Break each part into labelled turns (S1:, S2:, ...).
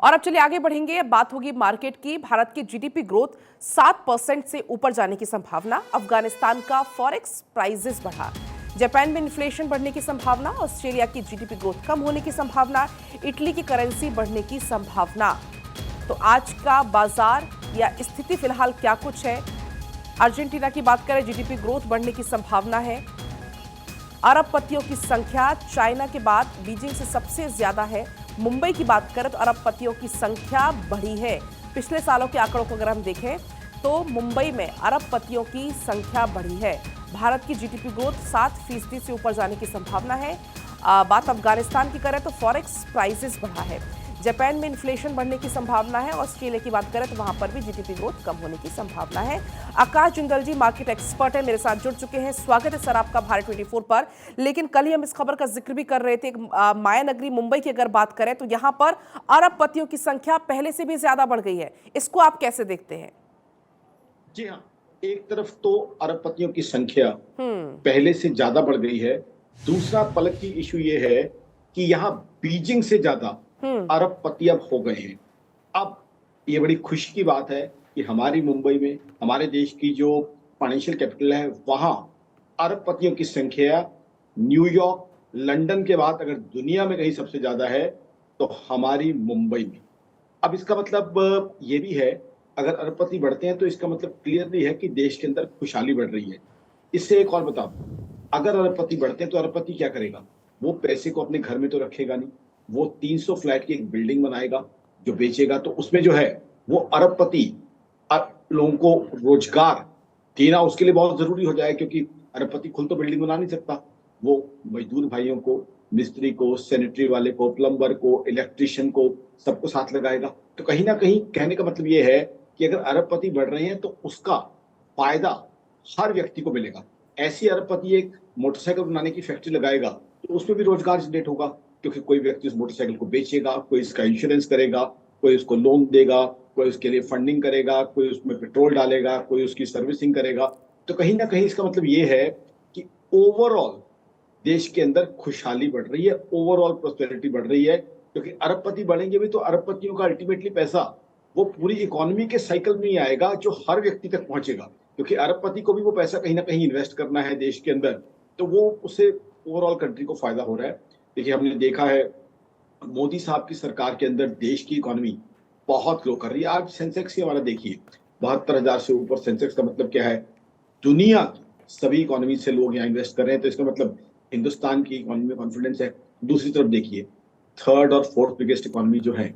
S1: और अब चलिए आगे बढ़ेंगे। अब बात होगी मार्केट की। भारत की जीडीपी ग्रोथ 7% से ऊपर जाने की संभावना। अफगानिस्तान का फॉरेक्स प्राइसेस बढ़ा। जापान में इन्फ्लेशन बढ़ने की संभावना। ऑस्ट्रेलिया की जीडीपी ग्रोथ कम होने की संभावना। इटली की करेंसी बढ़ने की संभावना। तो आज का बाजार या स्थिति फिलहाल क्या कुछ है। अर्जेंटीना की बात करें, जीडीपी ग्रोथ बढ़ने की संभावना है। अरबपतियों की संख्या चाइना के बाद बीजिंग से सबसे ज्यादा है। मुंबई की बात करें तो अरबपतियों की संख्या बढ़ी है। पिछले सालों के आंकड़ों को अगर हम देखें तो मुंबई में अरबपतियों की संख्या बढ़ी है। भारत की जीडीपी ग्रोथ 7% से ऊपर जाने की संभावना है। बात अफगानिस्तान की करें तो फॉरेक्स प्राइसेस बढ़ा है। जापान में इन्फ्लेशन बढ़ने की संभावना है। ऑस्ट्रेलिया की बात करें तो वहां पर भी जीडीपी ग्रोथ कम होने की संभावना है। आकाश जिंदल जी मार्केट एक्सपर्ट है, मेरे साथ जुड़ चुके हैं। स्वागत है सर आपका भारत 24 पर। लेकिन कल ही हम इस खबर का जिक्र भी कर रहे थे, माया नगरी मुंबई की अगर बात करें तो यहां पर अरबपतियों की संख्या पहले से भी ज्यादा बढ़ गई है। इसको आप कैसे देखते हैं?
S2: जी हाँ, एक तरफ तो अरबपतियों की संख्या पहले से ज्यादा बढ़ गई है। दूसरा पलक की इशू ये है कि यहाँ बीजिंग से ज्यादा अरबपति अब हो गए हैं। अब ये बड़ी खुशी की बात है कि हमारी मुंबई में, हमारे देश की जो फाइनेंशियल कैपिटल है, वहां अरबपतियों की संख्या न्यूयॉर्क, लंदन के बाद अगर दुनिया में कहीं सबसे ज्यादा है तो हमारी मुंबई में। अब इसका मतलब ये भी है, अगर अरबपति बढ़ते हैं तो इसका मतलब क्लियरली है कि देश के अंदर खुशहाली बढ़ रही है। इससे एक और बताओ, अगर अरबपति बढ़ते हैं तो अरबपति क्या करेगा? वो पैसे को अपने घर में तो रखेगा नहीं, वो 300 फ्लैट की एक बिल्डिंग बनाएगा जो बेचेगा, तो उसमें जो है वो अरबपति लोगों को रोजगार देना उसके लिए बहुत जरूरी हो जाए, क्योंकि अरबपति खुद तो बिल्डिंग बना नहीं सकता। वो मजदूर भाइयों को, मिस्त्री को, सैनिटरी वाले को, प्लम्बर को, इलेक्ट्रिशियन को, सबको साथ लगाएगा। तो कहीं ना कहीं कहने का मतलब ये है कि अगर अरबपति बढ़ रहे हैं तो उसका फायदा हर व्यक्ति को मिलेगा। ऐसी अरबपति एक मोटरसाइकिल बनाने की फैक्ट्री लगाएगा तो उसमें भी रोजगार जनरेट होगा, क्योंकि कोई व्यक्ति उस मोटरसाइकिल को बेचेगा, कोई इसका इंश्योरेंस करेगा, कोई उसको लोन देगा, कोई उसके लिए फंडिंग करेगा, कोई उसमें पेट्रोल डालेगा, कोई उसकी सर्विसिंग करेगा। तो कहीं ना कहीं इसका मतलब ये है कि ओवरऑल देश के अंदर खुशहाली बढ़ रही है, ओवरऑल प्रोस्पेरिटी बढ़ रही है। क्योंकि अरबपति बढ़ेंगे भी तो अरबपतियों का अल्टीमेटली पैसा वो पूरी इकोनॉमी के साइकिल में ही आएगा, जो हर व्यक्ति तक पहुंचेगा। क्योंकि अरबपति को भी वो पैसा कहीं ना कहीं इन्वेस्ट करना है देश के अंदर, तो वो उससे ओवरऑल कंट्री को फायदा हो रहा है। देखिए, हमने देखा है मोदी साहब की सरकार के अंदर देश की इकोनॉमी बहुत ग्रो कर रही है। आज सेंसेक्स ही हमारा देखिए 72,000 से ऊपर सेंसेक्स का मतलब क्या है? दुनिया की सभी इकोनॉमी से लोग यहाँ इन्वेस्ट कर रहे हैं, तो इसका मतलब हिंदुस्तान की इकोनॉमी में कॉन्फिडेंस है। दूसरी तरफ देखिए, थर्ड और फोर्थ बिगेस्ट इकोनॉमी जो है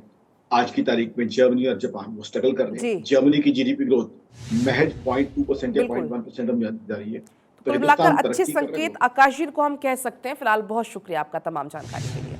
S2: आज की तारीख में, जर्मनी और जापान, वो स्ट्रगल कर रहे
S1: जी
S2: हैं। जर्मनी की जीडीपी ग्रोथ महज 0.2% या
S1: बिल्कुल।
S2: 0.1% अब जा रही है। तो
S1: कुल मिलाकर
S2: हिंदुस्तान
S1: अच्छे
S2: तरक्की कर रहे
S1: संकेत
S2: हैं।
S1: आकाश जी को हम कह सकते हैं। फिलहाल बहुत शुक्रिया आपका तमाम जानकारी के लिए।